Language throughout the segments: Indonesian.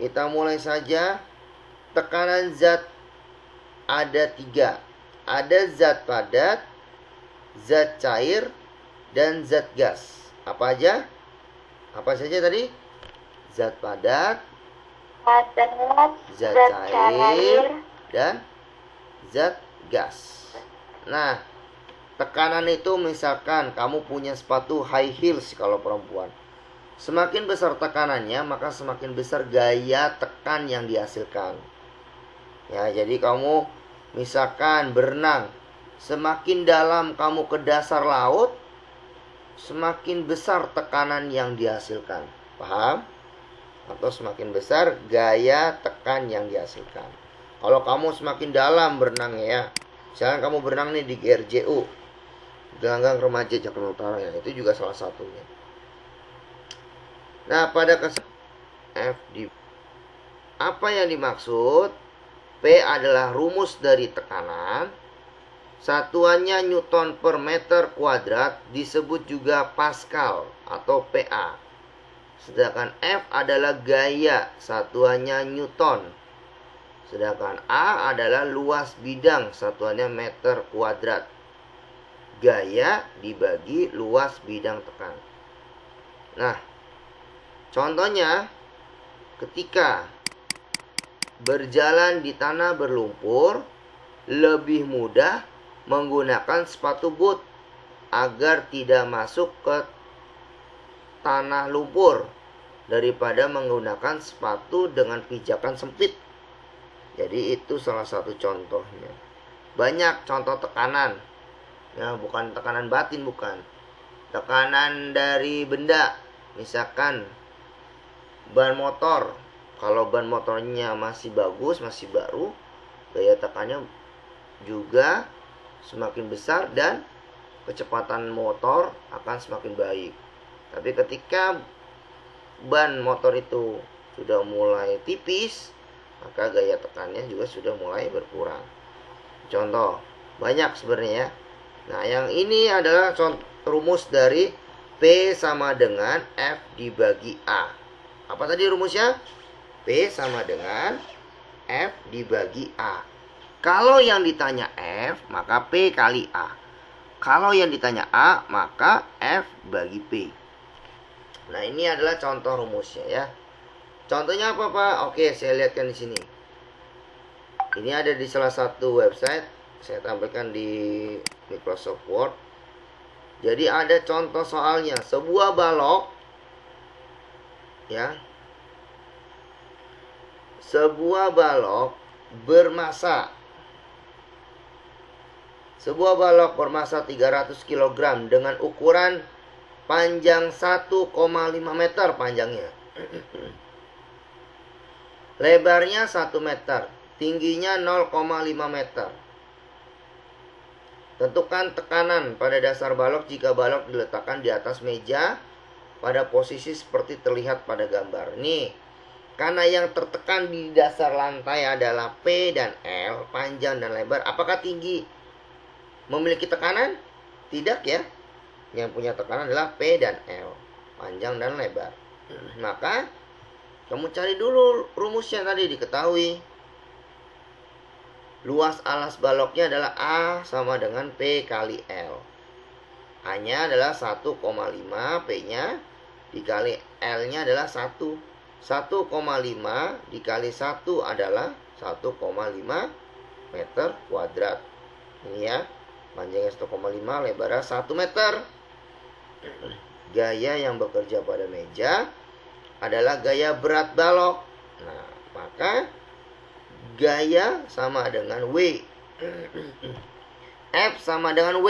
Kita mulai saja. Tekanan zat ada 3. Ada zat padat, zat cair, dan zat gas. Apa aja? Apa saja tadi? Zat padat, zat cair, dan zat gas. Nah, tekanan itu misalkan kamu punya sepatu high heels kalau perempuan. Semakin besar tekanannya, maka semakin besar gaya tekan yang dihasilkan. Ya, jadi kamu misalkan berenang, semakin dalam kamu ke dasar laut, semakin besar tekanan yang dihasilkan. Paham? Atau semakin besar gaya tekan yang dihasilkan. Kalau kamu semakin dalam berenang ya, misalkan kamu berenang nih di GRJU, Gelanggang Remaja Jakarta Utara ya, itu juga salah satunya. Nah, pada F di apa yang dimaksud? P adalah rumus dari tekanan. Satuannya Newton per meter kuadrat, disebut juga Pascal atau PA. Sedangkan F adalah gaya, satuannya Newton. Sedangkan A adalah luas bidang, satuannya meter kuadrat. Gaya dibagi luas bidang tekan. Nah, contohnya ketika berjalan di tanah berlumpur, lebih mudah menggunakan sepatu boot agar tidak masuk ke tanah lumpur daripada menggunakan sepatu dengan pijakan sempit. Jadi itu salah satu contohnya. Banyak contoh tekanan. Ya, bukan tekanan batin, bukan. Tekanan dari benda. Misalkan ban motor. Kalau ban motornya masih bagus, masih baru, gaya tekannya juga semakin besar dan kecepatan motor akan semakin baik. Tapi ketika ban motor itu sudah mulai tipis, maka gaya tekannya juga sudah mulai berkurang. Contoh, banyak sebenarnya ya. Nah, yang ini adalah rumus dari P sama dengan F dibagi A. Apa tadi rumusnya? P sama dengan F dibagi A. Kalau yang ditanya F, maka P kali A. Kalau yang ditanya A, maka F bagi P. Nah, ini adalah contoh rumusnya ya. Contohnya apa, Pak? Oke, saya lihatkan di sini. Ini ada di salah satu website. Saya tampilkan di Microsoft Word. Jadi ada contoh soalnya. Sebuah balok ya. Sebuah balok bermasa 300 kg dengan ukuran panjang 1,5 meter panjangnya. Lebarnya 1 meter, tingginya 0,5 meter. Tentukan tekanan pada dasar balok jika balok diletakkan di atas meja pada posisi seperti terlihat pada gambar. Nih, karena yang tertekan di dasar lantai adalah P dan L, panjang dan lebar. Apakah tinggi memiliki tekanan? Tidak ya. Yang punya tekanan adalah P dan L, panjang dan lebar. Maka kamu cari dulu rumusnya tadi, diketahui. Luas alas baloknya adalah A sama dengan P kali L. A-nya adalah 1,5, P-nya dikali L-nya adalah 1. 1,5 dikali 1 adalah 1,5 meter kuadrat. Ini ya, panjangnya 1,5, lebarnya 1 meter. Gaya yang bekerja pada meja adalah gaya berat balok. Nah, maka gaya sama dengan W. F sama dengan W.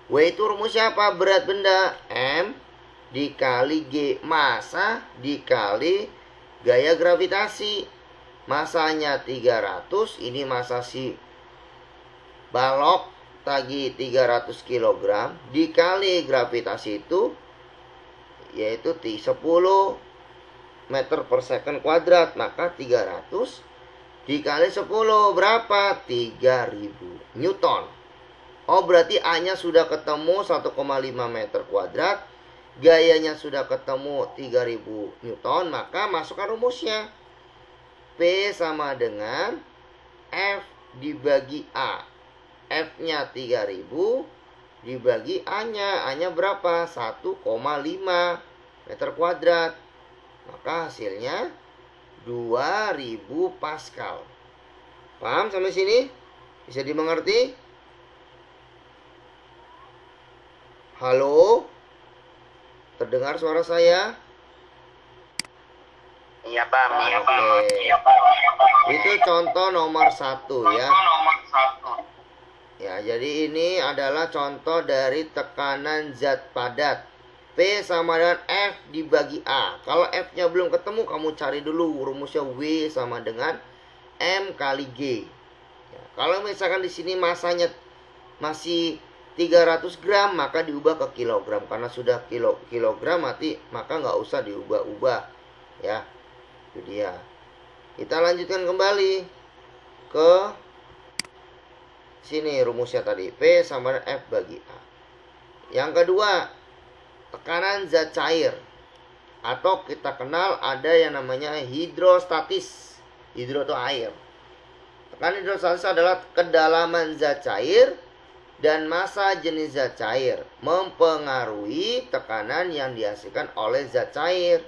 W itu rumusnya apa? Berat benda. M dikali G, masa dikali gaya gravitasi. Masanya 300, ini masa si balok tadi 300 kg dikali gravitasi itu yaitu 10 meter per second kuadrat, maka 300 dikali 10 berapa? 3000 Newton. Oh, berarti A-nya sudah ketemu 1,5 meter kuadrat, gayanya sudah ketemu 3000 Newton, maka masukkan rumusnya. P sama dengan F dibagi A. F-nya 3000 dibagi A-nya. A-nya berapa? 1,5 meter kuadrat. Maka hasilnya 2000 Pascal. Paham sampai sini? Bisa dimengerti? Halo? Terdengar suara saya? Iya, Pak. Oke. Itu contoh nomor 1 ya. Ya, jadi ini adalah contoh dari tekanan zat padat. P sama dengan F dibagi A. Kalau F-nya belum ketemu, kamu cari dulu rumusnya W sama dengan M kali G. Ya, kalau misalkan di sini masanya masih 300 gram, maka diubah ke kilogram. Karena sudah kilogram maka nggak usah diubah-ubah. Ya, itu dia. Kita lanjutkan kembali ke sini rumusnya tadi. P sama dengan F bagi A. Yang kedua, tekanan zat cair. Atau kita kenal ada yang namanya hidrostatis. Hidro itu air. Tekanan hidrostatis adalah kedalaman zat cair dan massa jenis zat cair mempengaruhi tekanan yang dihasilkan oleh zat cair.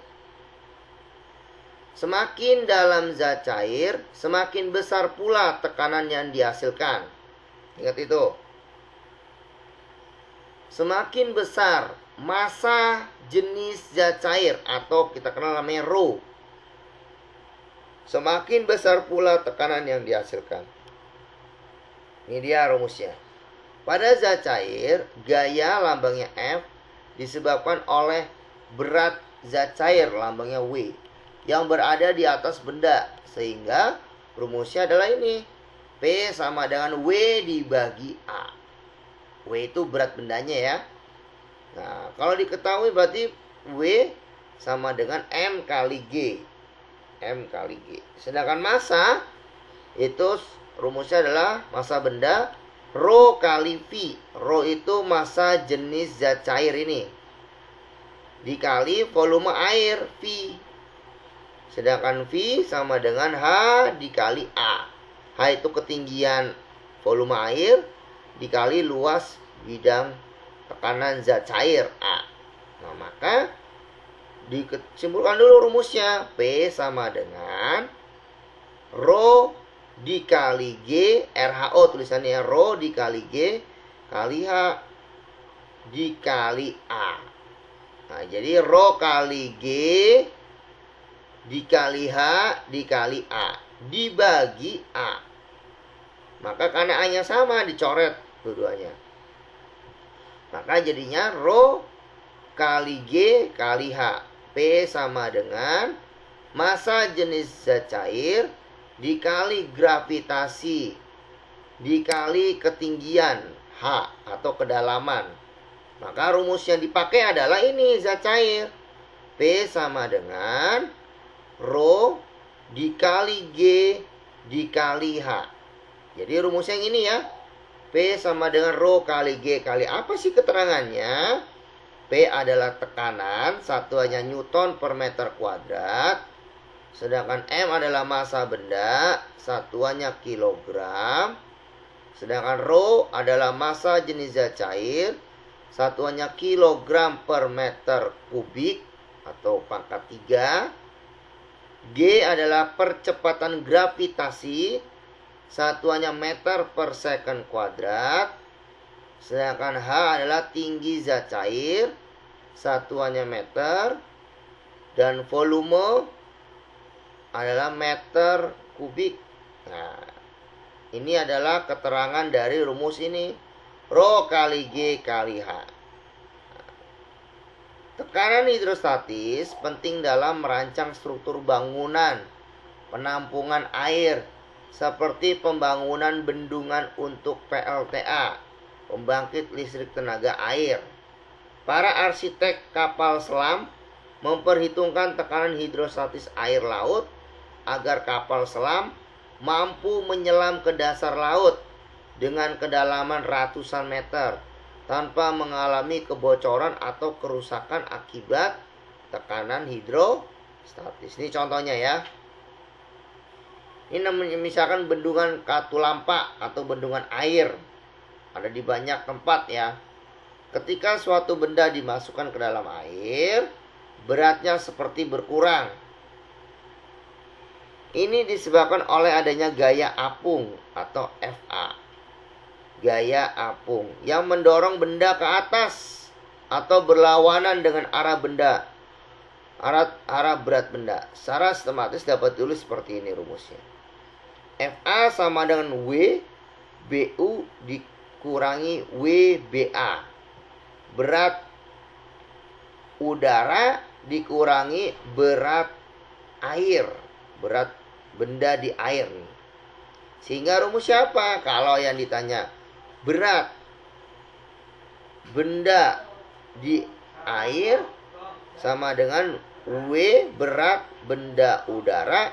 Semakin dalam zat cair, semakin besar pula tekanan yang dihasilkan. Ingat itu. Semakin besar massa jenis zat cair atau kita kenal namanya rho, semakin besar pula tekanan yang dihasilkan. Ini dia rumusnya. Pada zat cair, gaya lambangnya F disebabkan oleh berat zat cair lambangnya W yang berada di atas benda. Sehingga rumusnya adalah ini. P sama dengan W dibagi A. W itu berat bendanya ya. Nah, kalau diketahui berarti W sama dengan M kali G. M kali G. Sedangkan massa itu rumusnya adalah massa benda Rho kali V. Rho itu massa jenis zat cair ini. Dikali volume air V. Sedangkan V sama dengan H dikali A. H itu ketinggian volume air dikali luas bidang tekanan zat cair A. Nah, maka disimpulkan dulu rumusnya. P sama dengan Rho dikali G, RHO tulisannya Rho dikali G kali H dikali A. Nah, jadi Rho kali G dikali H dikali A dibagi A. Maka karena A-nya sama dicoret dua-duanya. Maka jadinya Rho kali G kali H. P sama dengan massa jenis zat cair dikali gravitasi dikali ketinggian H atau kedalaman. Maka rumus yang dipakai adalah ini zat cair. P sama dengan Rho dikali G dikali H. Jadi rumusnya yang ini ya. P sama dengan Rho kali G kali apa sih keterangannya? P adalah tekanan, satuannya Newton per meter kuadrat. Sedangkan M adalah massa benda, satuannya kilogram. Sedangkan Rho adalah massa jenis zat cair, satuannya kilogram per meter kubik atau pangkat 3. G adalah percepatan gravitasi, satuannya meter per second kuadrat. Sedangkan H adalah tinggi zat cair, satuannya meter. Dan volume adalah meter kubik. Nah, ini adalah keterangan dari rumus ini. Rho kali G kali H. Tekanan hidrostatis penting dalam merancang struktur bangunan, penampungan air, seperti pembangunan bendungan untuk PLTA, pembangkit listrik tenaga air. Para arsitek kapal selam memperhitungkan tekanan hidrostatis air laut agar kapal selam mampu menyelam ke dasar laut dengan kedalaman ratusan meter tanpa mengalami kebocoran atau kerusakan akibat tekanan hidrostatis. Ini contohnya ya. Ini namanya misalkan bendungan Katulampa atau bendungan air. Ada di banyak tempat ya. Ketika suatu benda dimasukkan ke dalam air, beratnya seperti berkurang. Ini disebabkan oleh adanya gaya apung atau Fa. Gaya apung yang mendorong benda ke atas atau berlawanan dengan arah benda. Arah berat benda. Secara sistematis dapat ditulis seperti ini rumusnya. Fa sama dengan W BU dikurangi WBA. Berat udara dikurangi berat air. Berat benda di air nih. Sehingga rumus siapa? Kalau yang ditanya berat benda di air sama dengan W berat benda udara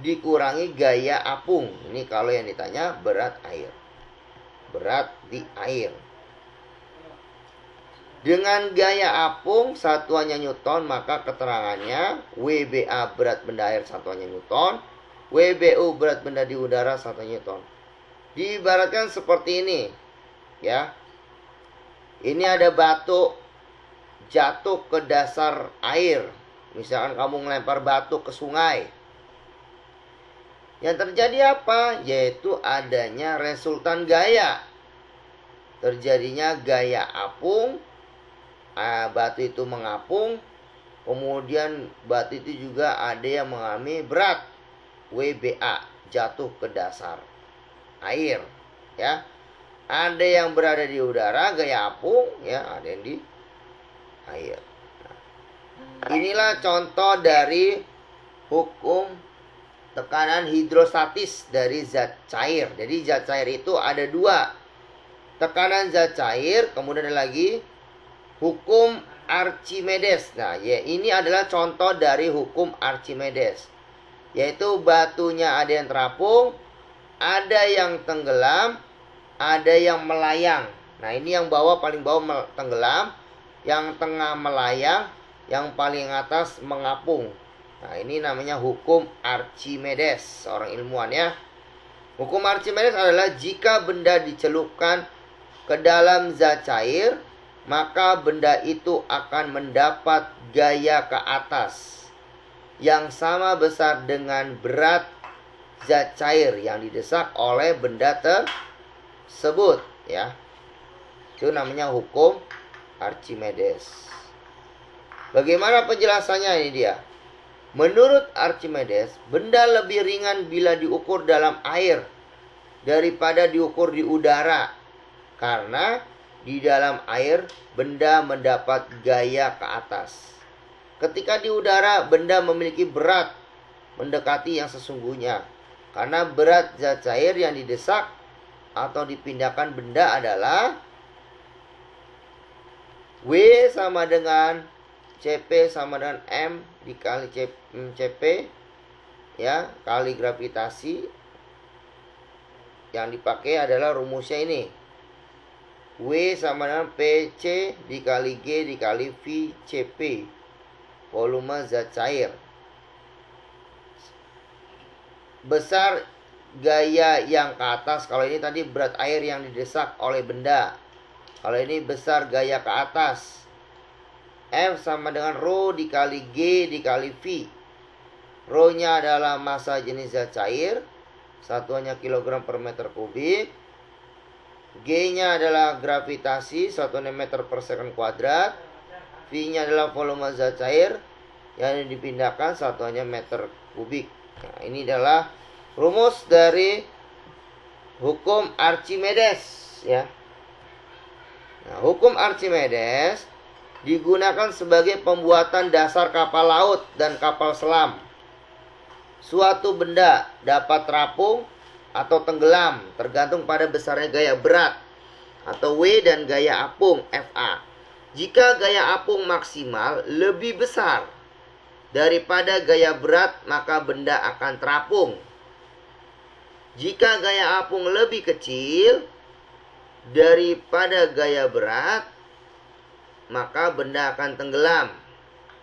dikurangi gaya apung. Ini kalau yang ditanya berat air. Berat di air. Dengan gaya apung satuannya Newton, maka keterangannya WBA berat benda air satuannya Newton, WBU berat benda di udara satuannya Newton. Diibaratkan seperti ini, ya. Ini ada batu jatuh ke dasar air. Misalkan kamu melempar batu ke sungai. Yang terjadi apa? Yaitu adanya resultan gaya. Terjadinya gaya apung. Batu itu mengapung, kemudian batu itu juga ada yang mengalami berat WBA, jatuh ke dasar air, ya. Ada yang berada di udara gaya apung, ya, ada yang di air. Inilah contoh dari hukum tekanan hidrostatis dari zat cair. Jadi zat cair itu ada dua, tekanan zat cair, kemudian ada lagi hukum Archimedes. Nah, ya, ini adalah contoh dari hukum Archimedes. Yaitu batunya ada yang terapung, ada yang tenggelam, ada yang melayang. Nah, ini yang bawah paling bawah tenggelam, yang tengah melayang, yang paling atas mengapung. Nah, ini namanya hukum Archimedes, seorang ilmuwan ya. Hukum Archimedes adalah jika benda dicelupkan ke dalam zat cair, maka benda itu akan mendapat gaya ke atas yang sama besar dengan berat zat cair yang didesak oleh benda tersebut, ya. Itu namanya hukum Archimedes. Bagaimana penjelasannya? Ini dia. Menurut Archimedes, benda lebih ringan bila diukur dalam air daripada diukur di udara, karena di dalam air, benda mendapat gaya ke atas. Ketika di udara, benda memiliki berat mendekati yang sesungguhnya. Karena berat zat cair yang didesak atau dipindahkan benda adalah W sama dengan CP sama dengan M dikali CP, ya, kali gravitasi. Yang dipakai adalah rumusnya ini. W sama dengan PC dikali G dikali V CP, volume zat cair. Besar gaya yang ke atas. Kalau ini tadi berat air yang didesak oleh benda. Kalau ini besar gaya ke atas. F sama dengan rho dikali G dikali V. Rho-nya adalah massa jenis zat cair, satuannya kilogram per meter kubik. G-nya adalah gravitasi, satuannya meter per second kuadrat. V-nya adalah volume zat cair yang dipindahkan, satuannya meter kubik. Nah, ini adalah rumus dari hukum Archimedes, ya. Nah, hukum Archimedes digunakan sebagai pembuatan dasar kapal laut dan kapal selam. Suatu benda dapat terapung atau tenggelam tergantung pada besarnya gaya berat atau W dan gaya apung Fa. Jika gaya apung maksimal lebih besar daripada gaya berat, maka benda akan terapung. Jika gaya apung lebih kecil daripada gaya berat, maka benda akan tenggelam.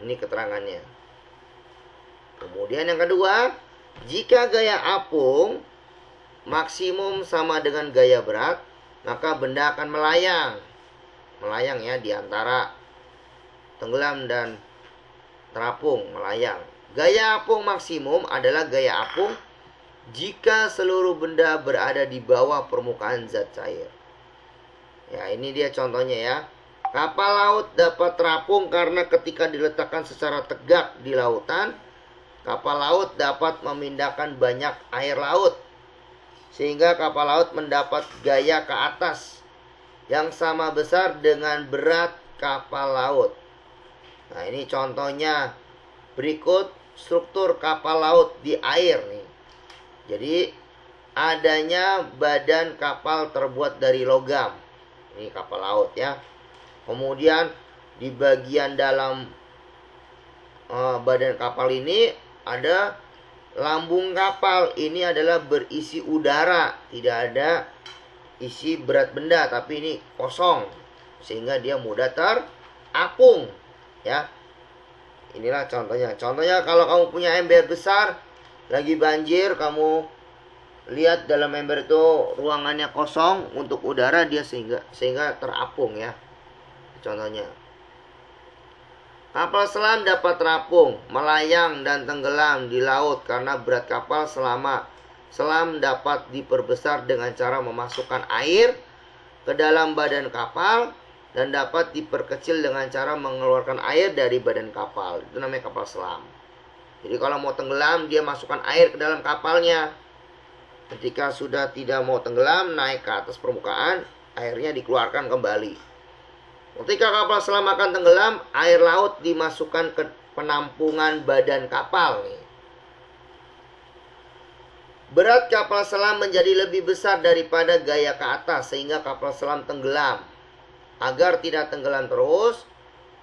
Ini keterangannya. Kemudian yang kedua, Jika gaya apung maksimum sama dengan gaya berat, maka benda akan melayang. Melayang ya, di antara tenggelam dan terapung, melayang. Gaya apung maksimum adalah gaya apung jika seluruh benda berada di bawah permukaan zat cair. Ya, ini dia contohnya ya. Kapal laut dapat terapung karena ketika diletakkan secara tegak di lautan, kapal laut dapat memindahkan banyak air laut, sehingga kapal laut mendapat gaya ke atas yang sama besar dengan berat kapal laut. Nah, ini contohnya berikut struktur kapal laut di air nih. Jadi, adanya badan kapal terbuat dari logam. Ini kapal laut ya. Kemudian di bagian dalam badan kapal ini ada lambung kapal. Ini adalah berisi udara, tidak ada isi berat benda, tapi ini kosong sehingga dia mudah terapung ya. Inilah contohnya. Contohnya kalau kamu punya ember besar lagi banjir, kamu lihat dalam ember itu ruangannya kosong untuk udara, dia sehingga terapung ya. Contohnya, kapal selam dapat terapung, melayang dan tenggelam di laut karena berat kapal selam dapat diperbesar dengan cara memasukkan air ke dalam badan kapal dan dapat diperkecil dengan cara mengeluarkan air dari badan kapal. Itu namanya kapal selam. Jadi kalau mau tenggelam, dia masukkan air ke dalam kapalnya. Ketika sudah tidak mau tenggelam, naik ke atas permukaan, airnya dikeluarkan kembali. Ketika kapal selam akan tenggelam, air laut dimasukkan ke penampungan badan kapal nih. Berat kapal selam menjadi lebih besar daripada gaya ke atas sehingga kapal selam tenggelam. Agar tidak tenggelam terus,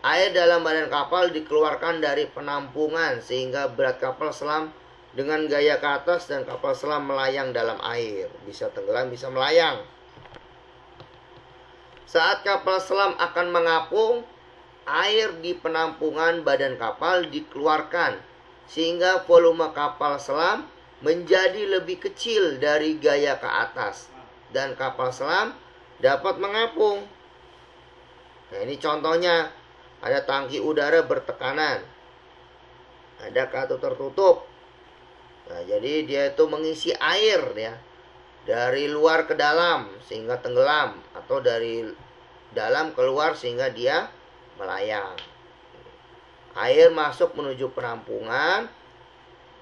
air dalam badan kapal dikeluarkan dari penampungan sehingga berat kapal selam dengan gaya ke atas dan kapal selam melayang dalam air. Bisa tenggelam, bisa melayang. Saat kapal selam akan mengapung, air di penampungan badan kapal dikeluarkan sehingga volume kapal selam menjadi lebih kecil dari gaya ke atas dan kapal selam dapat mengapung. Nah, ini contohnya, ada tangki udara bertekanan, ada kartu tertutup. Nah, jadi dia itu mengisi air ya dari luar ke dalam sehingga tenggelam, atau dari dalam keluar sehingga dia melayang. Air masuk menuju penampungan,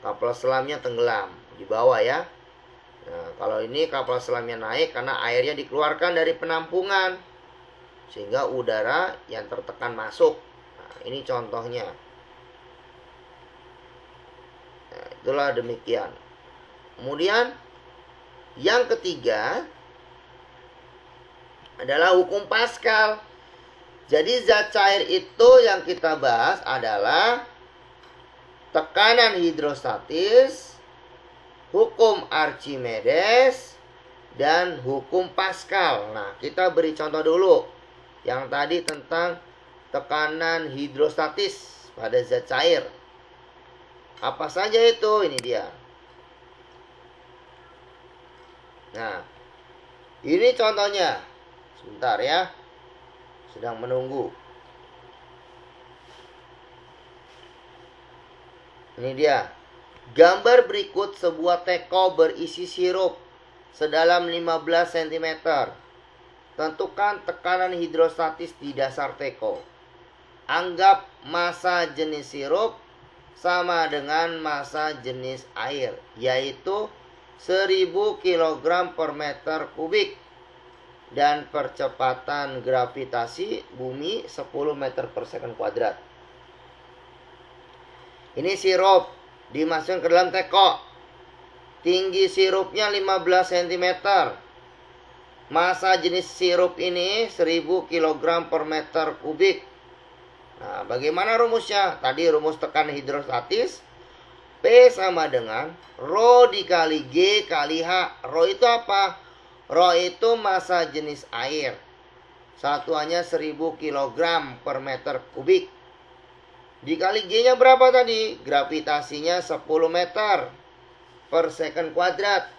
kapal selamnya tenggelam di bawah ya. Nah, kalau ini kapal selamnya naik karena airnya dikeluarkan dari penampungan sehingga udara yang tertekan masuk. Nah, ini contohnya. Nah, itulah demikian. Kemudian yang ketiga adalah hukum Pascal. Jadi zat cair itu yang kita bahas adalah tekanan hidrostatis, hukum Archimedes, dan hukum Pascal. Nah, kita beri contoh dulu. Yang tadi tentang tekanan hidrostatis pada zat cair. Apa saja itu? Ini dia. Nah, ini contohnya. Sebentar ya, sedang menunggu. Ini dia. Gambar berikut sebuah teko berisi sirup sedalam 15 cm. Tentukan tekanan hidrostatis di dasar teko. Anggap massa jenis sirup sama dengan massa jenis air, yaitu 1000 kg per meter kubik. Dan percepatan gravitasi bumi 10 meter per second kuadrat. Ini sirup dimasukkan ke dalam teko. Tinggi sirupnya 15 cm. Massa jenis sirup ini 1000 kg per meter kubik. Nah, bagaimana rumusnya? Tadi rumus tekanan hidrostatis. P sama dengan Rho dikali G kali H. Rho itu apa? Rho itu massa jenis air. Satuannya 1000 kg per meter kubik. Dikali G-nya berapa tadi? Gravitasinya 10 meter. per second kuadrat.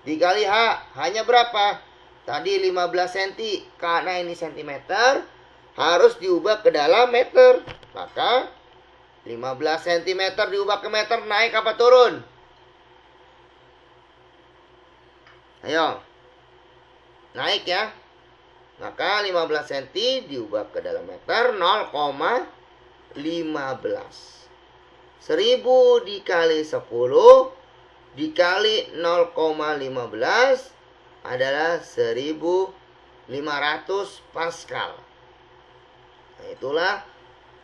Dikali H. Hanya berapa? Tadi 15 cm. Karena ini cm, harus diubah ke dalam meter. Maka 15 cm diubah ke meter, naik apa turun? Ayo. Naik ya. Maka 15 cm diubah ke dalam meter 0,15. 1000 dikali 10 dikali 0,15 adalah 1500 Pascal. Nah, itulah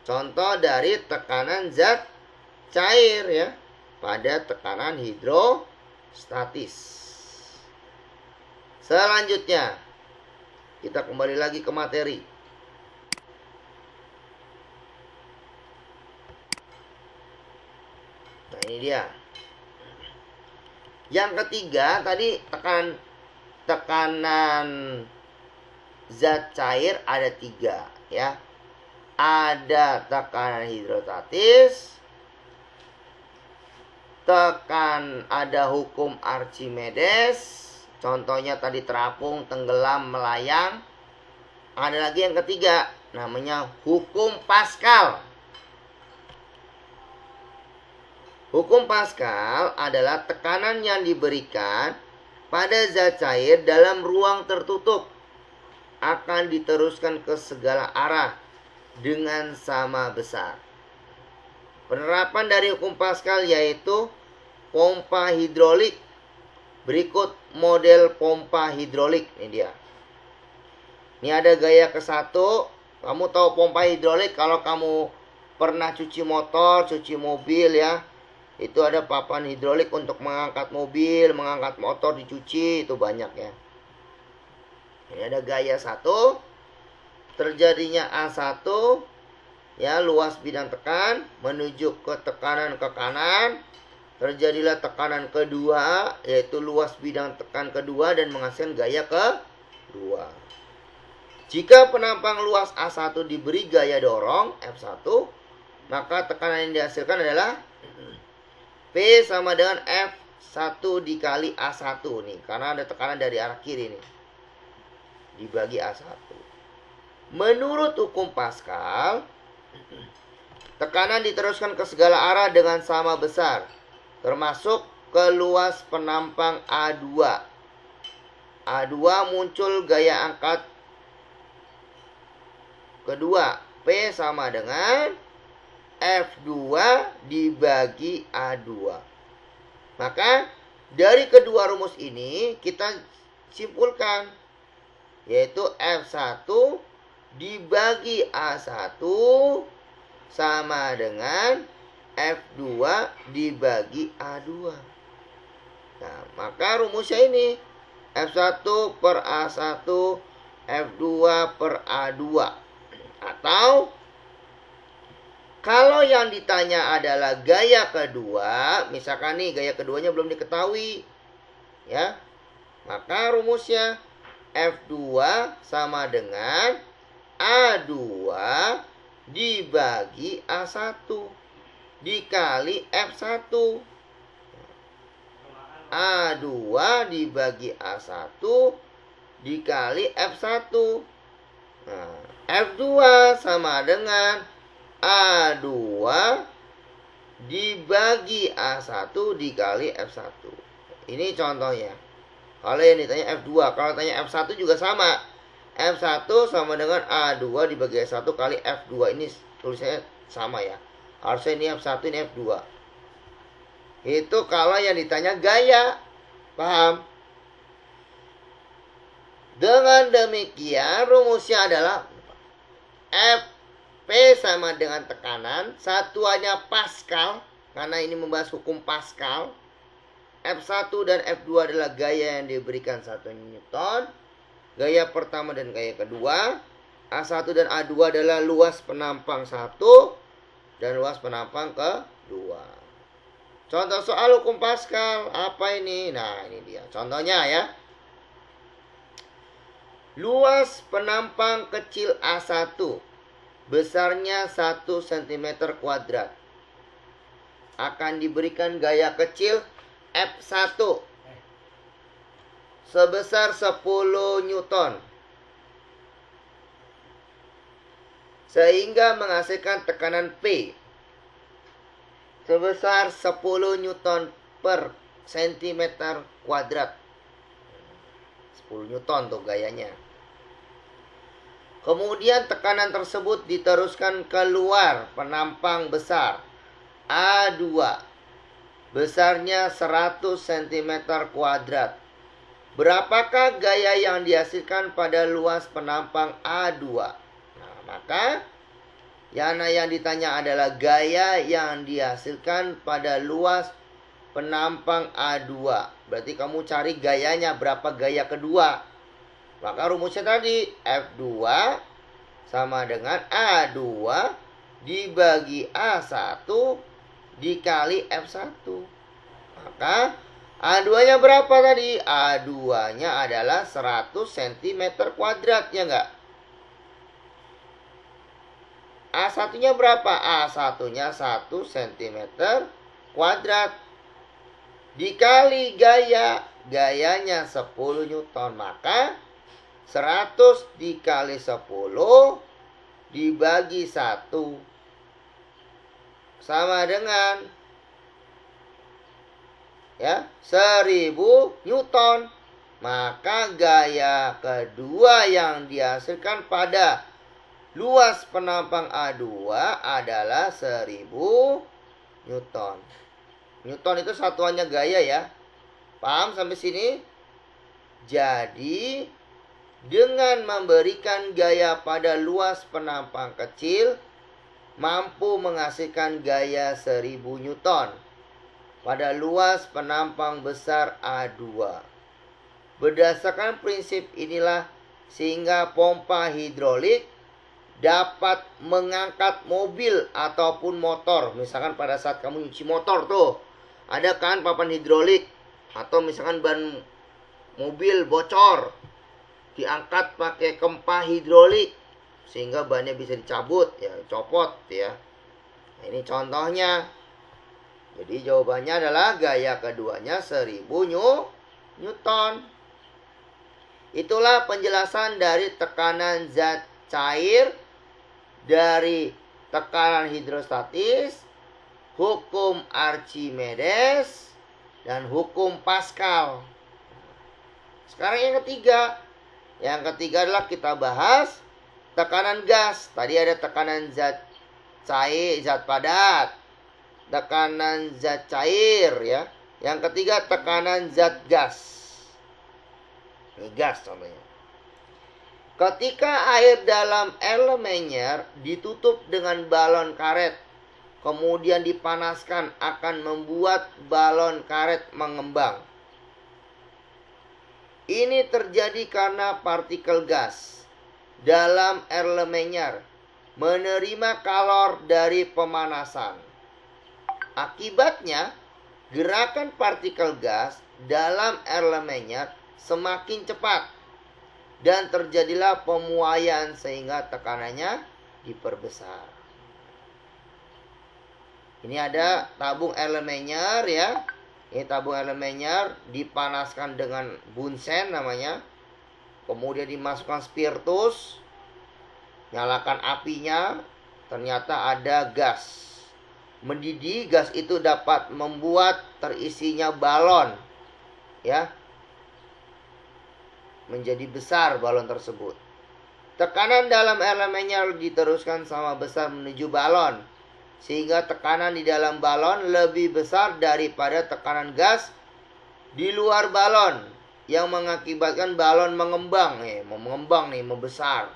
contoh dari tekanan zat cair ya pada tekanan hidrostatis. Selanjutnya, kita kembali lagi ke materi. Nah, ini dia. Yang ketiga, tadi tekanan zat cair ada 3 ya. Ada tekanan hidrostatis, ada hukum Archimedes. Contohnya tadi terapung, tenggelam, melayang. Ada lagi yang ketiga, namanya hukum Pascal. Hukum Pascal adalah tekanan yang diberikan pada zat cair dalam ruang tertutup akan diteruskan ke segala arah dengan sama besar. Penerapan dari hukum Pascal yaitu pompa hidrolik. Berikut model pompa hidrolik. Ini dia. Ini ada gaya ke-1. Kamu tahu pompa hidrolik kalau kamu pernah cuci motor, cuci mobil ya. Itu ada papan hidrolik untuk mengangkat mobil, mengangkat motor dicuci. Itu banyak ya. Ini ada gaya 1. Terjadinya A1 ya, luas bidang tekan menuju ke tekanan ke kanan. Terjadilah tekanan kedua, yaitu luas bidang tekan kedua dan menghasilkan gaya kedua. Jika penampang luas A1 diberi gaya dorong F1, maka tekanan yang dihasilkan adalah P sama dengan F1 dikali A1 nih, karena ada tekanan dari arah kiri nih. Dibagi A1. Menurut hukum Pascal, tekanan diteruskan ke segala arah dengan sama besar, termasuk ke luas penampang A2. A2 muncul gaya angkat kedua. P sama dengan F2 dibagi A2. Maka dari kedua rumus ini kita simpulkan, yaitu F1 dibagi A1 sama dengan F2 dibagi A2. Nah, maka rumusnya ini F1 per A1 F2 per A2. Atau kalau yang ditanya adalah gaya kedua, misalkan nih gaya keduanya belum diketahui ya, maka rumusnya F2 sama dengan A2 dibagi A1 dikali F1. A2 dibagi A1 dikali F1. Nah, F2 sama dengan A2 dibagi A1 dikali F1. Ini contohnya. Kalau yang ditanya F2, kalau tanya F1 juga sama. F1 sama dengan A2 dibagi A1 kali F2. Ini tulisannya sama ya. Harusnya ini F1, ini F2. Itu kalau yang ditanya gaya. Paham? Dengan demikian rumusnya adalah P sama dengan tekanan, satuannya Pascal, karena ini membahas hukum Pascal. F1 dan F2 adalah gaya yang diberikan 1 Newton. Gaya pertama dan gaya kedua. A1 dan A2 adalah luas penampang 1 dan luas penampang kedua. Contoh soal hukum Pascal, apa ini? Nah, ini dia. Contohnya ya. Luas penampang kecil A1 besarnya 1 cm kuadrat akan diberikan gaya kecil F1 sebesar 10 Newton. Sehingga menghasilkan tekanan P sebesar 10 Newton per cm². 10 Newton tuh gayanya. Kemudian tekanan tersebut diteruskan keluar penampang besar A2. Besarnya 100 cm². Berapakah gaya yang dihasilkan pada luas penampang A2? Nah, maka yang ditanya adalah gaya yang dihasilkan pada luas penampang A2. Berarti kamu cari gayanya, berapa gaya kedua. Maka rumusnya tadi F2 sama dengan A2 dibagi A1 dikali F1. Maka A2-nya berapa tadi? A2-nya adalah 100 cm², ya enggak? A1-nya berapa? A1-nya 1 cm². Dikali gaya. Gayanya 10 Newton. Maka 100 dikali 10 dibagi 1 sama dengan 1000 Newton. Maka gaya kedua yang dihasilkan pada luas penampang A2 adalah 1000 Newton. Newton itu satuannya gaya ya. Paham sampai sini? Jadi, dengan memberikan gaya pada luas penampang kecil, mampu menghasilkan gaya 1000 Newton pada luas penampang besar A2. Berdasarkan prinsip inilah, sehingga pompa hidrolik dapat mengangkat mobil ataupun motor. Misalkan pada saat kamu nyuci motor tuh, ada kan papan hidrolik. Atau misalkan ban mobil bocor, diangkat pakai kempa hidrolik sehingga bannya bisa dicabut, ya, copot ya. Nah, ini contohnya. Jadi jawabannya adalah gaya keduanya 1000 Newton. Itulah penjelasan dari tekanan zat cair, dari tekanan hidrostatis, hukum Archimedes, dan hukum Pascal. Sekarang yang ketiga. Yang ketiga adalah kita bahas tekanan gas. Tadi ada tekanan zat cair, zat padat, tekanan zat cair ya. Yang ketiga tekanan zat gas. Ini gas contohnya. Ketika air dalam Erlenmeyer ditutup dengan balon karet, kemudian dipanaskan, akan membuat balon karet mengembang. Ini terjadi karena partikel gas dalam Erlenmeyer menerima kalor dari pemanasan. Akibatnya, gerakan partikel gas dalam Erlenmeyer semakin cepat dan terjadilah pemuaian sehingga tekanannya diperbesar. Ini ada tabung Erlenmeyer ya. Ini tabung Erlenmeyer dipanaskan dengan Bunsen namanya. Kemudian dimasukkan spiritus. Nyalakan apinya. Ternyata ada gas. Mendidih, gas itu dapat membuat terisinya balon. Ya. Menjadi besar balon tersebut. Tekanan dalam Erlenmeyer diteruskan sama besar menuju balon. Sehingga tekanan di dalam balon lebih besar daripada tekanan gas di luar balon, yang mengakibatkan balon mengembang membesar.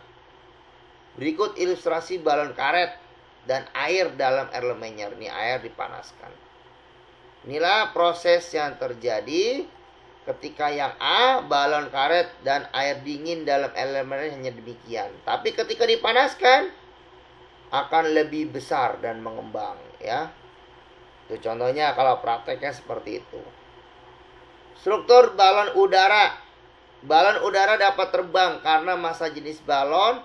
Berikut ilustrasi balon karet dan air dalam Erlenmeyer. Ini air dipanaskan. Inilah proses yang terjadi ketika yang A, balon karet dan air dingin dalam Erlenmeyer hanya demikian. Tapi ketika dipanaskan akan lebih besar dan mengembang ya. Itu contohnya kalau prakteknya seperti itu. Struktur balon udara. Balon udara dapat terbang karena massa jenis balon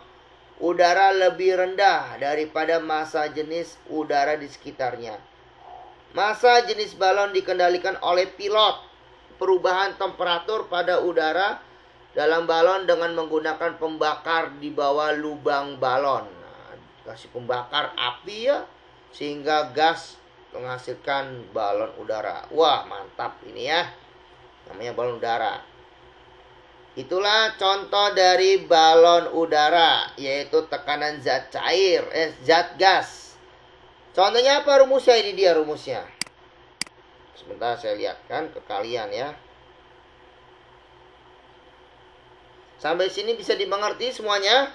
udara lebih rendah daripada massa jenis udara di sekitarnya. Massa jenis balon dikendalikan oleh pilot. Perubahan temperatur pada udara dalam balon dengan menggunakan pembakar di bawah lubang balon. Nah, kasih pembakar api ya, sehingga gas menghasilkan balon udara. Wah, mantap ini ya. Namanya balon udara. Itulah contoh dari balon udara, yaitu tekanan zat cair, zat gas. Contohnya apa rumusnya? Ini dia rumusnya. Sebentar saya lihatkan ke kalian ya. Sampai sini bisa dimengerti semuanya?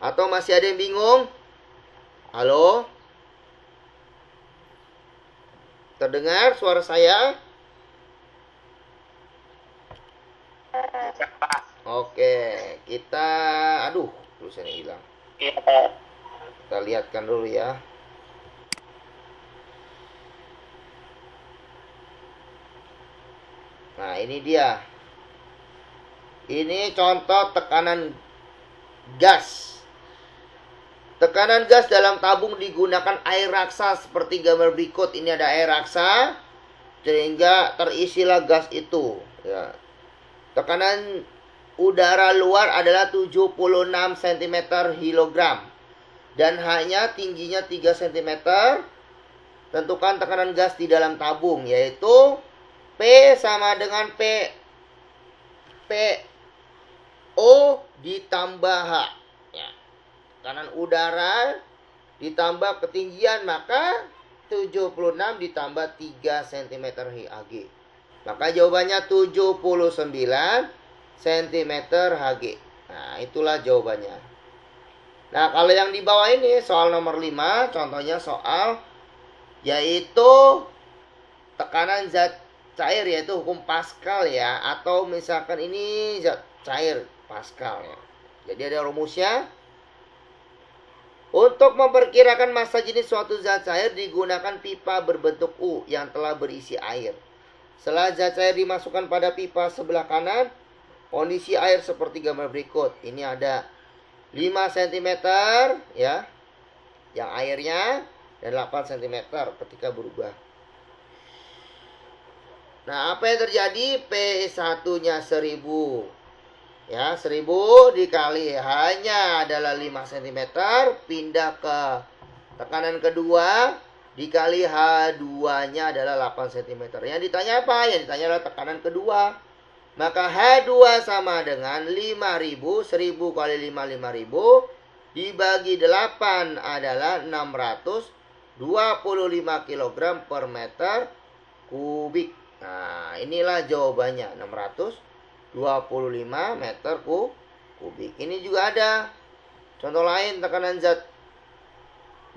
Atau masih ada yang bingung? Halo? Terdengar suara saya? Oke, kita tulisannya hilang. Kita lihatkan dulu ya. Nah, ini dia. Ini contoh tekanan gas. Tekanan gas dalam tabung digunakan air raksa seperti gambar berikut. Ini ada air raksa sehingga terisilah gas itu ya. Tekanan udara luar adalah 76 cm kilogram dan hanya tingginya 3 cm. Tentukan tekanan gas di dalam tabung, yaitu P sama dengan O ditambah H ya. Tekanan udara ditambah ketinggian, maka 76 ditambah 3 cm Hg. Maka jawabannya 79 cm Hg. Nah, itulah jawabannya. Nah, kalau yang di bawah ini soal nomor 5, contohnya soal yaitu tekanan zat cair, yaitu hukum Pascal ya, atau misalkan ini zat cair Pascal ya. Jadi ada rumusnya. Untuk memperkirakan massa jenis suatu zat cair digunakan pipa berbentuk U yang telah berisi air. Setelah zat cair dimasukkan pada pipa sebelah kanan, kondisi air seperti gambar berikut. Ini ada 5 cm ya, yang airnya, dan 8 cm ketika berubah. Nah, apa yang terjadi? P1-nya 1000. Ya, 1000 dikali hanya adalah 5 cm, pindah ke tekanan kedua, dikali H2-nya adalah 8 cm. Yang ditanya apa? Yang ditanya adalah tekanan kedua. Maka H2 sama dengan 5000, 1000 kali 5, 5000, dibagi 8 adalah 625 kg per meter kubik. Nah, inilah jawabannya, 625 meter kubik. Ini juga ada contoh lain tekanan zat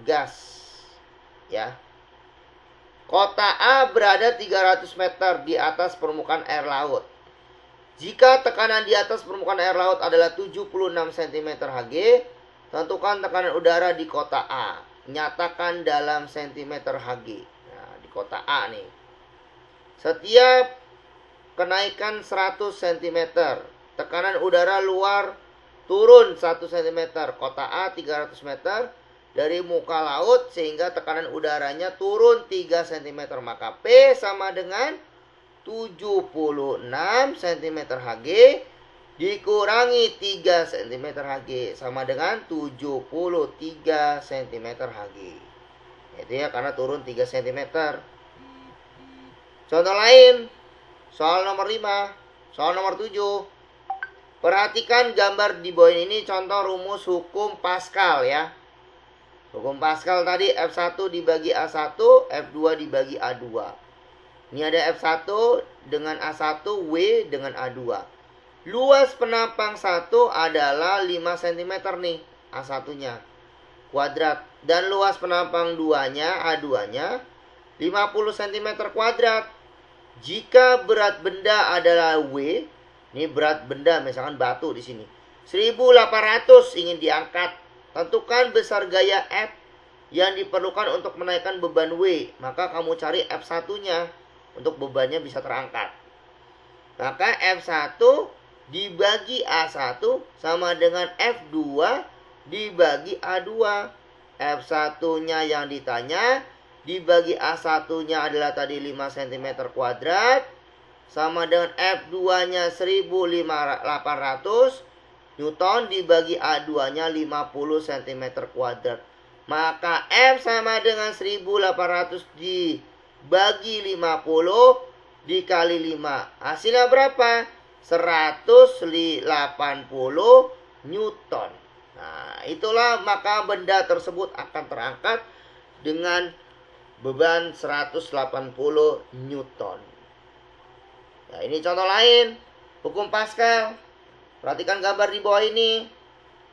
gas ya. Kota A berada 300 meter di atas permukaan air laut. Jika tekanan di atas permukaan air laut adalah 76 cm Hg, tentukan tekanan udara di kota A. Nyatakan dalam cm Hg. Nah, di kota A nih. Setiap kenaikan 100 cm, tekanan udara luar turun 1 cm. Kota A 300 meter dari muka laut, sehingga tekanan udaranya turun 3 cm. Maka P sama dengan 76 cm Hg dikurangi 3 cm Hg sama dengan 73 cm Hg. Itu ya, karena turun 3 cm. Contoh lain, soal nomor 5, soal nomor 7. Perhatikan gambar di bawah ini, contoh rumus hukum Pascal ya. Hukum Pascal tadi F1 dibagi A1, F2 dibagi A2. Ini ada F1 dengan A1, W dengan A2. Luas penampang 1 adalah 5 cm nih, A1-nya. Kuadrat. Dan luas penampang 2-nya, A2-nya, 50 cm kuadrat. Jika berat benda adalah W, ini berat benda misalkan batu di sini, 1800 ingin diangkat. Tentukan besar gaya F yang diperlukan untuk menaikkan beban W. Maka kamu cari F1-nya untuk bebannya bisa terangkat. Maka F1 dibagi A1 sama dengan F2 dibagi A2. F1-nya yang ditanya dibagi A1-nya adalah tadi 5 cm kuadrat, sama dengan F2-nya 1800 Newton dibagi A2-nya 50 cm kuadrat. Maka F sama dengan 1800 dibagi 50 dikali 5. Hasilnya berapa? 180 Newton. Nah, itulah maka benda tersebut akan terangkat dengan beban 180 Newton. Nah, ini contoh lain hukum Pascal. Perhatikan gambar di bawah ini.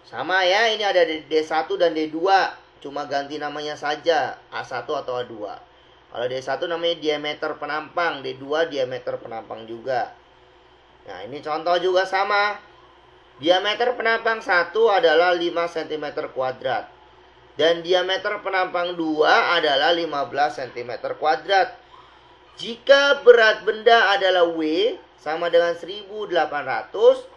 Sama ya, ini ada D1 dan D2. Cuma ganti namanya saja, A1 atau A2. Kalau D1 namanya diameter penampang, D2 diameter penampang juga. Nah, ini contoh juga sama. Diameter penampang 1 adalah 5 cm kuadrat. Dan diameter penampang 2 adalah 15 cm kuadrat. Jika berat benda adalah W sama dengan 1800,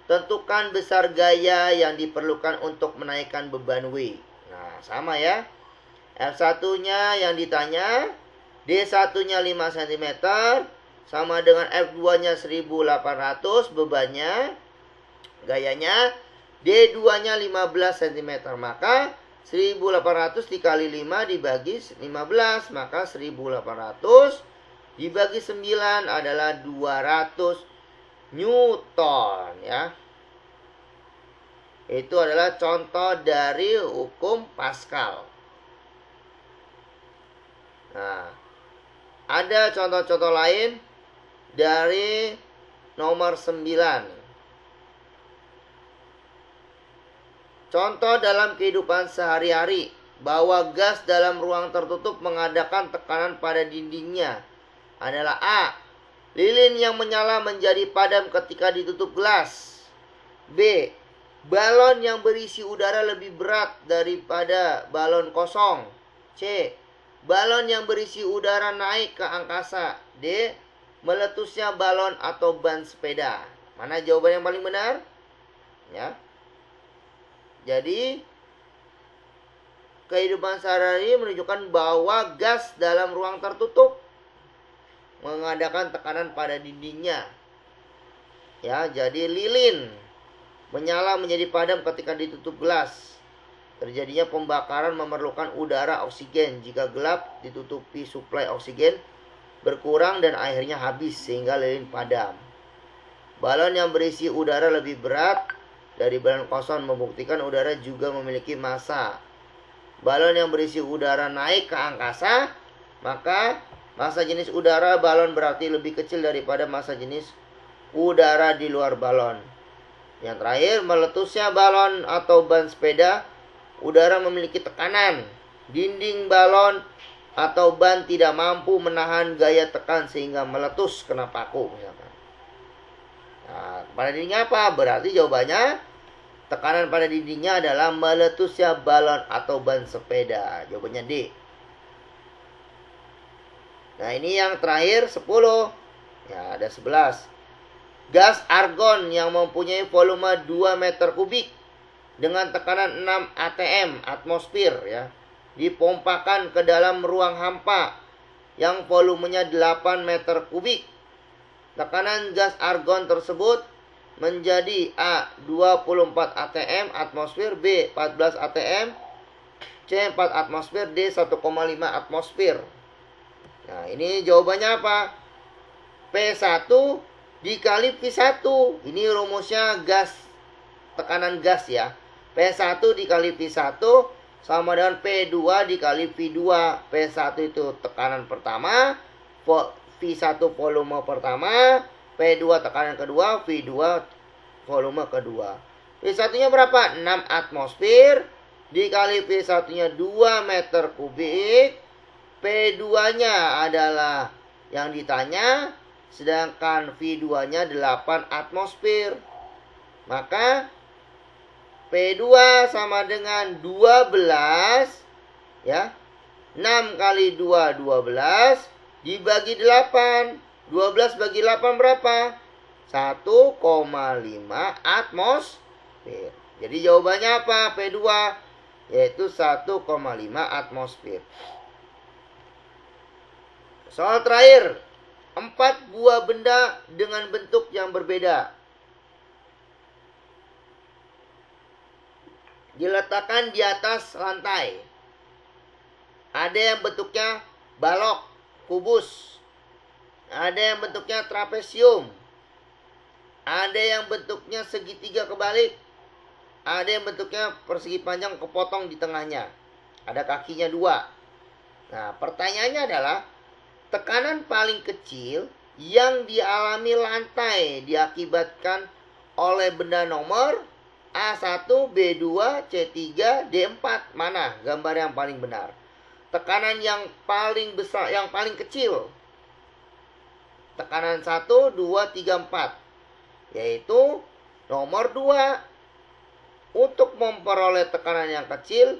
tentukan besar gaya yang diperlukan untuk menaikkan beban W. Nah, sama ya. F1-nya yang ditanya, D1-nya 5 cm, sama dengan F2-nya 1800 bebannya, gayanya, D2-nya 15 cm. Maka 1800 dikali 5 dibagi 15, maka 1800 dibagi 9 adalah 200 Newton ya. Itu adalah contoh dari hukum Pascal. Nah, ada contoh-contoh lain dari nomor 9. Contoh dalam kehidupan sehari-hari bahwa gas dalam ruang tertutup mengadakan tekanan pada dindingnya adalah A. Lilin yang menyala menjadi padam ketika ditutup gelas. B. Balon yang berisi udara lebih berat daripada balon kosong. C. Balon yang berisi udara naik ke angkasa. D. Meletusnya balon atau ban sepeda. Mana jawaban yang paling benar? Ya. Jadi kehidupan sehari-hari menunjukkan bahwa gas dalam ruang tertutup mengadakan tekanan pada dindingnya. Ya, jadi lilin menyala menjadi padam ketika ditutup gelas. Terjadinya pembakaran memerlukan udara oksigen. Jika gelap, ditutupi suplai oksigen berkurang dan akhirnya habis sehingga lilin padam. Balon yang berisi udara lebih berat dari balon kosong membuktikan udara juga memiliki massa. Balon yang berisi udara naik ke angkasa, maka massa jenis udara balon berarti lebih kecil daripada massa jenis udara di luar balon. Yang terakhir, meletusnya balon atau ban sepeda, udara memiliki tekanan. Dinding balon atau ban tidak mampu menahan gaya tekan sehingga meletus kena paku misalkan. Nah, pada dinding apa? Berarti jawabannya tekanan pada dindingnya adalah meletusnya balon atau ban sepeda. Jawabannya D. Nah, ini yang terakhir 10. Ya, ada 11. Gas argon yang mempunyai volume 2 meter kubik dengan tekanan 6 atm atmosfer ya, dipompakan ke dalam ruang hampa yang volumenya 8 meter kubik. Tekanan gas argon tersebut menjadi A. 24 atm atmosfer, B. 14 atm, C. 4 atmosfer, D. 1,5 atmosfer. Nah, ini jawabannya apa? P1 dikali V1. Ini rumusnya gas, tekanan gas ya. P1 dikali V1 sama dengan P2 dikali V2. P1 itu tekanan pertama, V1 volume pertama, P2 tekanan kedua, V2 volume kedua. V1-nya berapa? 6 atmosfer dikali V1-nya 2 meter kubik. P2-nya adalah yang ditanya, sedangkan V2-nya 8 atmosfer. Maka P2 sama dengan 12 ya. 6 kali 2 12 dibagi 8. 12 bagi 8 berapa? 1,5 atmosfer. Jadi jawabannya apa? P2 yaitu 1,5 atmosfer. Soal terakhir, 4 buah benda dengan bentuk yang berbeda diletakkan di atas lantai. Ada yang bentuknya balok, kubus. Ada yang bentuknya trapesium. Ada yang bentuknya segitiga kebalik. Ada yang bentuknya persegi panjang kepotong di tengahnya. Ada kakinya 2. Nah, pertanyaannya adalah tekanan paling kecil yang dialami lantai diakibatkan oleh benda nomor A1, B2, C3, D4. Mana gambar yang paling benar? Tekanan yang paling besar, yang paling kecil. Tekanan 1, 2, 3, 4. Yaitu nomor 2. Untuk memperoleh tekanan yang kecil,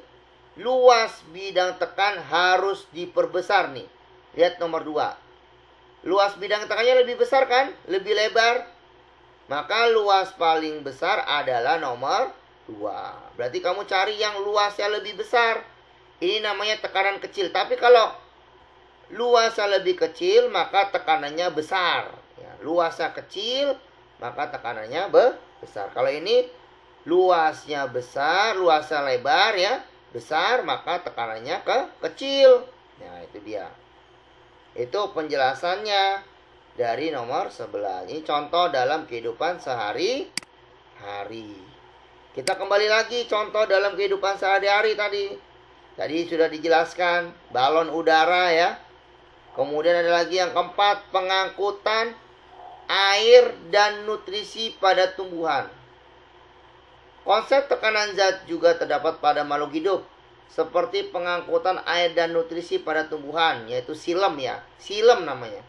luas bidang tekan harus diperbesar nih. Lihat nomor 2. Luas bidang tekannya lebih besar kan? Lebih lebar. Maka luas paling besar adalah nomor 2. Berarti kamu cari yang luasnya lebih besar. Ini namanya tekanan kecil. Tapi kalau luasnya lebih kecil, maka tekanannya besar. Ya, luasnya kecil, maka tekanannya besar. Kalau ini luasnya besar, luasnya lebar ya, besar, maka tekanannya kecil. Nah, itu dia. Itu penjelasannya dari nomor 11. Ini contoh dalam kehidupan sehari-hari. Kita kembali lagi contoh dalam kehidupan sehari-hari tadi. Tadi sudah dijelaskan balon udara ya. Kemudian ada lagi yang keempat, pengangkutan air dan nutrisi pada tumbuhan. Konsep tekanan zat juga terdapat pada makhluk hidup, seperti pengangkutan air dan nutrisi pada tumbuhan, yaitu silem ya. Silem namanya.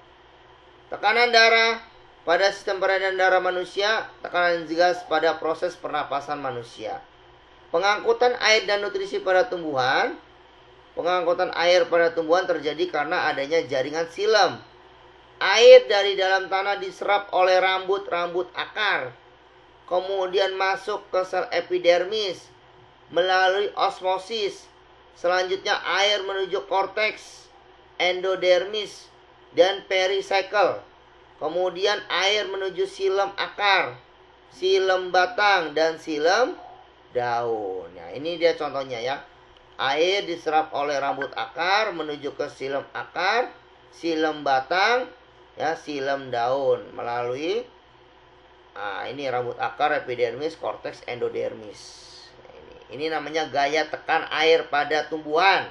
Tekanan darah pada sistem peredaran darah manusia, tekanan gas pada proses pernapasan manusia. Pengangkutan air dan nutrisi pada tumbuhan. Pengangkutan air pada tumbuhan terjadi karena adanya jaringan silem. Air dari dalam tanah diserap oleh rambut-rambut akar. Kemudian masuk ke sel epidermis melalui osmosis. Selanjutnya air menuju korteks, endodermis, dan pericycle. Kemudian air menuju silem akar, silem batang, dan silem daun. Nah, ini dia contohnya ya. Air diserap oleh rambut akar menuju ke silem akar, silem batang, ya, silem daun melalui ini rambut akar, epidermis, korteks, endodermis. Nah, ini namanya gaya tekan air pada tumbuhan.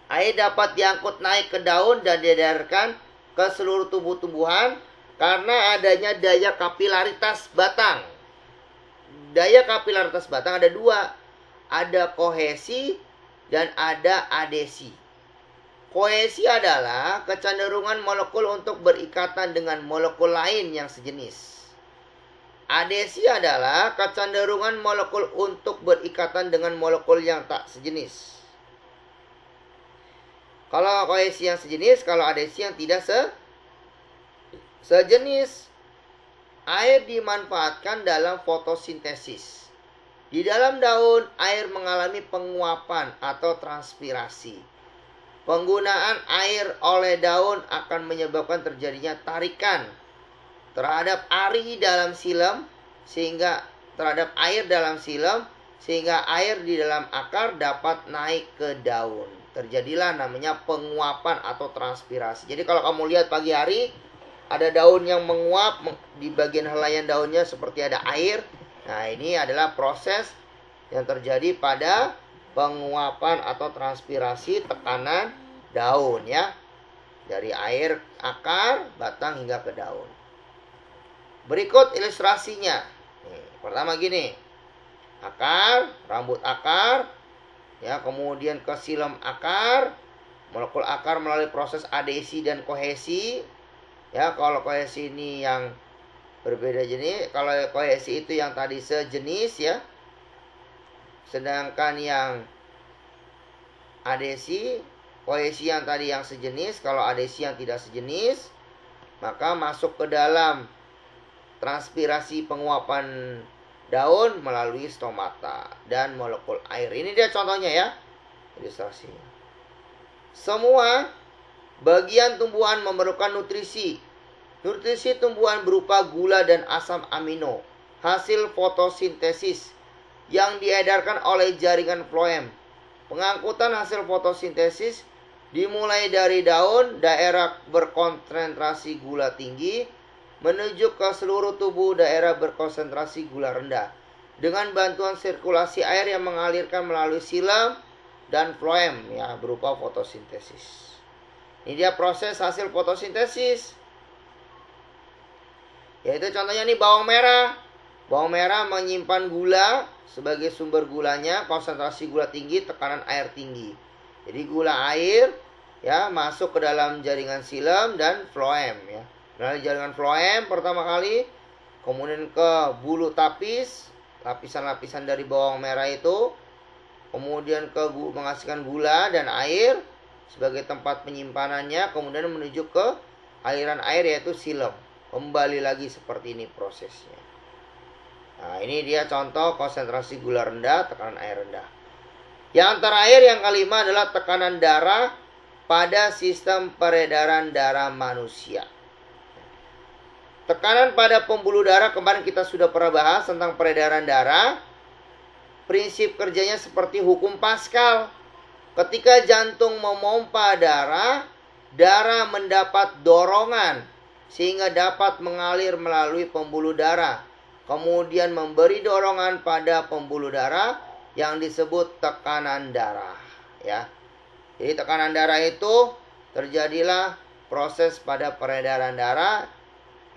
Air dapat diangkut naik ke daun dan diedarkan ke seluruh tubuh tumbuhan karena adanya daya kapilaritas batang. Daya kapilaritas batang ada 2. Ada kohesi dan ada adesi. Kohesi adalah kecenderungan molekul untuk berikatan dengan molekul lain yang sejenis. Adesi adalah kecenderungan molekul untuk berikatan dengan molekul yang tak sejenis. Kalau kohesi yang sejenis, kalau adesi yang tidak sejenis. Air dimanfaatkan dalam fotosintesis. Di dalam daun, air mengalami penguapan atau transpirasi. Penggunaan air oleh daun akan menyebabkan terjadinya tarikan terhadap ari dalam silem, sehingga terhadap air dalam silem, sehingga air di dalam akar dapat naik ke daun. Terjadilah namanya penguapan atau transpirasi. Jadi kalau kamu lihat pagi hari, ada daun yang menguap, di bagian helaian daunnya seperti ada air. Nah, ini adalah proses yang terjadi pada penguapan atau transpirasi tekanan daun ya. Dari air akar, batang hingga ke daun. Berikut ilustrasinya. Pertama gini. Akar, rambut akar, ya, kemudian ke silem akar, molekul akar melalui proses adesi dan kohesi. Ya, kalau kohesi ini yang berbeda jenis, kalau kohesi itu yang tadi sejenis ya. Sedangkan yang adesi, kohesi yang tadi yang sejenis, kalau adesi yang tidak sejenis, maka masuk ke dalam transpirasi penguapan daun melalui stomata dan molekul air. Ini dia contohnya ya, ilustrasinya. Semua bagian tumbuhan memerlukan nutrisi. Nutrisi tumbuhan berupa gula dan asam amino, hasil fotosintesis yang diedarkan oleh jaringan floem. Pengangkutan hasil fotosintesis dimulai dari daun, daerah berkonsentrasi gula tinggi, menuju ke seluruh tubuh, daerah berkonsentrasi gula rendah, dengan bantuan sirkulasi air yang mengalirkan melalui xilem dan floem ya, berupa fotosintesis. Ini dia proses hasil fotosintesis. Yaitu contohnya nih bawang merah. Bawang merah menyimpan gula sebagai sumber gulanya, konsentrasi gula tinggi, tekanan air tinggi. Jadi gula air ya masuk ke dalam jaringan xilem dan floem ya. Melalui jaringan floem pertama kali, kemudian ke bulu tapis, lapisan-lapisan dari bawang merah itu, kemudian ke menghasilkan gula dan air sebagai tempat penyimpanannya, kemudian menuju ke aliran air yaitu xilem. Kembali lagi seperti ini prosesnya. Nah, ini dia contoh konsentrasi gula rendah, tekanan air rendah. Yang terakhir, yang kelima adalah tekanan darah pada sistem peredaran darah manusia. Tekanan pada pembuluh darah, kemarin kita sudah pernah bahas tentang peredaran darah. Prinsip kerjanya seperti hukum Pascal. Ketika jantung memompa darah, darah mendapat dorongan sehingga dapat mengalir melalui pembuluh darah, kemudian memberi dorongan pada pembuluh darah yang disebut tekanan darah ya. Jadi tekanan darah itu terjadilah proses pada peredaran darah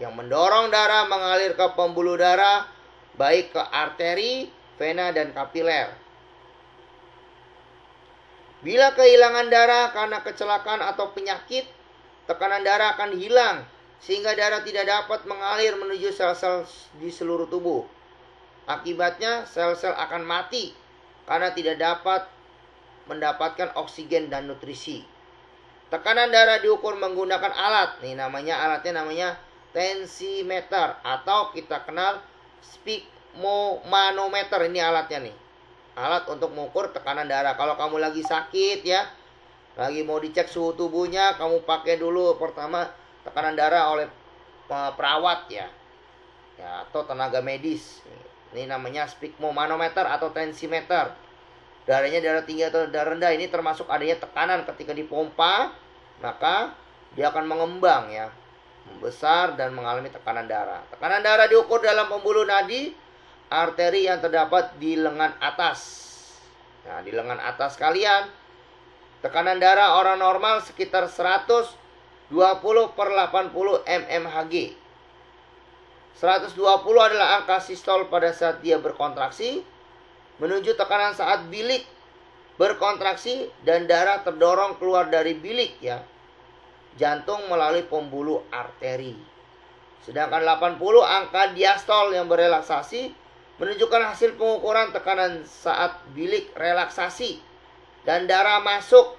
yang mendorong darah mengalir ke pembuluh darah, baik ke arteri, vena, dan kapiler. Bila kehilangan darah karena kecelakaan atau penyakit, tekanan darah akan hilang sehingga darah tidak dapat mengalir menuju sel-sel di seluruh tubuh. Akibatnya sel-sel akan mati karena tidak dapat mendapatkan oksigen dan nutrisi. Tekanan darah diukur menggunakan alat. Nih alatnya namanya tensimeter atau kita kenal sphygmomanometer. Ini alatnya nih. Alat untuk mengukur tekanan darah. Kalau kamu lagi sakit ya, lagi mau dicek suhu tubuhnya, kamu pakai dulu pertama tekanan darah oleh perawat ya, atau tenaga medis. Ini namanya sphygmomanometer atau tensimeter. Darahnya darah tinggi atau darah rendah, ini termasuk adanya tekanan ketika dipompa, maka dia akan mengembang ya, membesar dan mengalami tekanan darah. Tekanan darah diukur dalam pembuluh nadi arteri yang terdapat di lengan atas. Nah, di lengan atas kalian, tekanan darah orang normal sekitar 120/80 mmHg. 120 adalah angka sistol pada saat dia berkontraksi, menuju tekanan saat bilik berkontraksi dan darah terdorong keluar dari bilik ya, jantung melalui pembuluh arteri. Sedangkan 80 angka diastol yang berelaksasi, menunjukkan hasil pengukuran tekanan saat bilik relaksasi dan darah masuk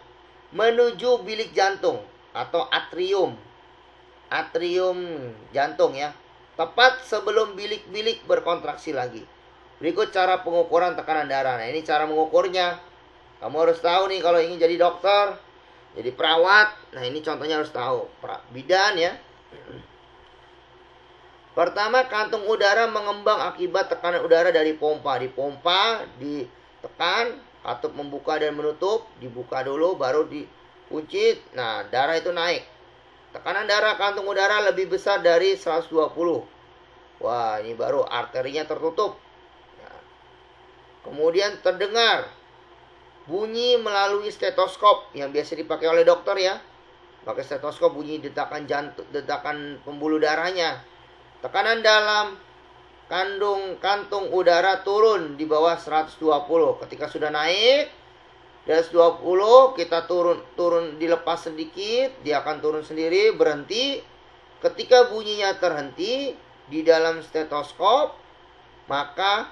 menuju bilik jantung atau atrium jantung ya, tepat sebelum bilik-bilik berkontraksi lagi. Berikut cara pengukuran tekanan darah. Nah, ini cara mengukurnya. Kamu harus tahu nih kalau ingin jadi dokter, jadi perawat. Nah, ini contohnya harus tahu. Bidan ya. Pertama, kantung udara mengembang akibat tekanan udara dari pompa. Dipompa, ditekan, katup membuka dan menutup, dibuka dulu baru dikunci. Nah, darah itu naik. Tekanan darah kantung udara lebih besar dari 120. Wah, ini baru arterinya tertutup. Nah, kemudian terdengar bunyi melalui stetoskop yang biasa dipakai oleh dokter ya. Pakai stetoskop bunyi detakan jantung, detakan pembuluh darahnya. Tekanan dalam kantung udara turun di bawah 120. Ketika sudah naik di 120, kita turun dilepas sedikit, dia akan turun sendiri, berhenti. Ketika bunyinya terhenti di dalam stetoskop, maka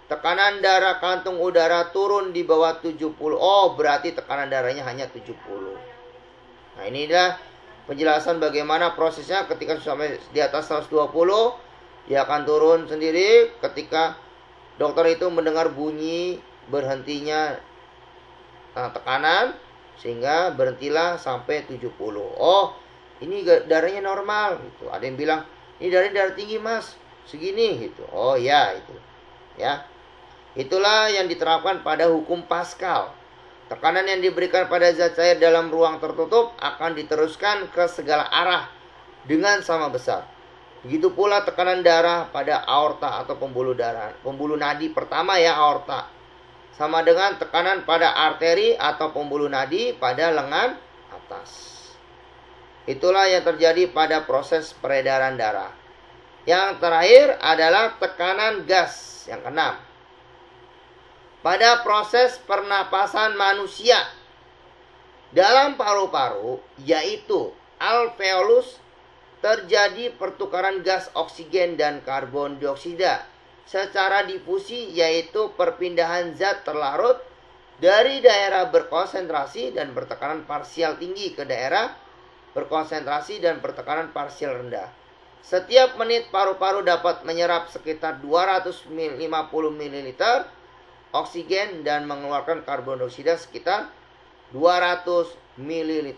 tekanan darah kantung udara turun di bawah 70. Oh, berarti tekanan darahnya hanya 70. Nah, inilah penjelasan bagaimana prosesnya. Ketika sampai di atas 120, dia akan turun sendiri. Ketika Dokter itu mendengar bunyi berhentinya tekanan, sehingga berhentilah sampai 70. Oh, ini darahnya normal gitu. Ada yang bilang, ini darah tinggi mas, segini gitu. Oh ya, itu ya. Itulah yang diterapkan pada hukum Pascal. Tekanan yang diberikan pada zat cair dalam ruang tertutup akan diteruskan ke segala arah dengan sama besar. Begitu pula tekanan darah pada aorta atau pembuluh darah, pembuluh nadi pertama ya, aorta, sama dengan tekanan pada arteri atau pembuluh nadi pada lengan atas. Itulah yang terjadi pada proses peredaran darah. Yang terakhir adalah tekanan gas, yang keenam. Pada proses pernapasan manusia, dalam paru-paru, yaitu alveolus, terjadi pertukaran gas oksigen dan karbon dioksida secara difusi, yaitu perpindahan zat terlarut dari daerah berkonsentrasi dan bertekanan parsial tinggi ke daerah berkonsentrasi dan bertekanan parsial rendah. Setiap menit paru-paru dapat menyerap sekitar 250 ml oksigen dan mengeluarkan karbon dioksida sekitar 200 ml.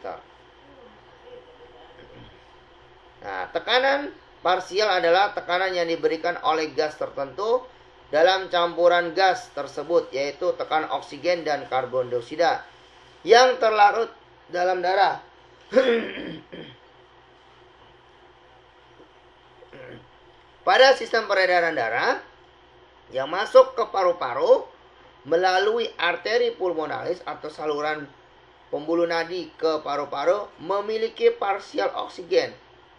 Nah, tekanan parsial adalah tekanan yang diberikan oleh gas tertentu dalam campuran gas tersebut, yaitu tekanan oksigen dan karbon dioksida yang terlarut dalam darah. Pada sistem peredaran darah yang masuk ke paru-paru melalui arteri pulmonalis atau saluran pembuluh nadi ke paru-paru memiliki parsial oksigen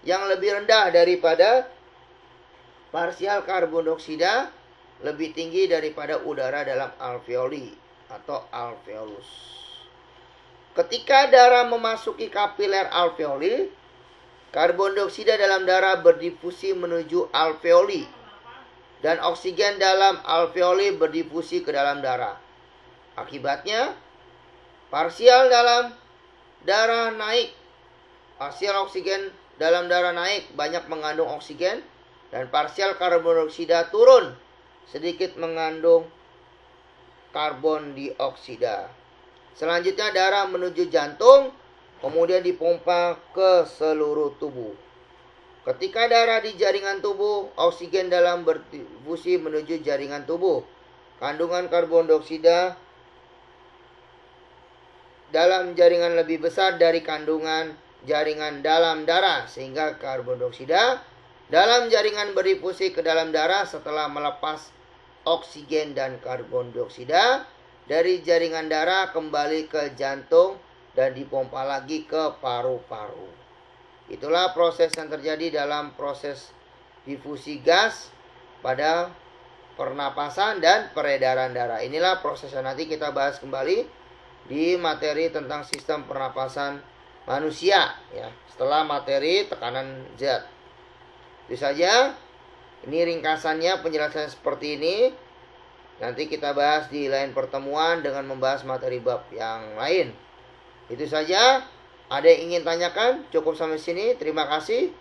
yang lebih rendah daripada parsial karbon dioksida, lebih tinggi daripada udara dalam alveoli atau alveolus. Ketika darah memasuki kapiler alveoli, karbon dioksida dalam darah berdifusi menuju alveoli dan oksigen dalam alveoli berdifusi ke dalam darah. Akibatnya, parsial dalam darah naik. Parsial oksigen dalam darah naik, banyak mengandung oksigen, dan parsial karbon dioksida turun, sedikit mengandung karbon dioksida. Selanjutnya darah menuju jantung, kemudian dipompa ke seluruh tubuh. Ketika darah di jaringan tubuh, oksigen dalam berdifusi menuju jaringan tubuh. Kandungan karbon dioksida dalam jaringan lebih besar dari kandungan jaringan dalam darah, sehingga karbon dioksida dalam jaringan berdifusi ke dalam darah setelah melepas oksigen dan karbon dioksida dari jaringan darah kembali ke jantung dan dipompa lagi ke paru-paru. Itulah proses yang terjadi dalam proses difusi gas pada pernapasan dan peredaran darah. Inilah proses yang nanti kita bahas kembali di materi tentang sistem pernapasan manusia ya, setelah materi tekanan zat. Itu saja. Ini ringkasannya, penjelasannya seperti ini. Nanti kita bahas di lain pertemuan dengan membahas materi bab yang lain. Itu saja. Ada yang ingin tanyakan? Cukup sampai sini. Terima kasih.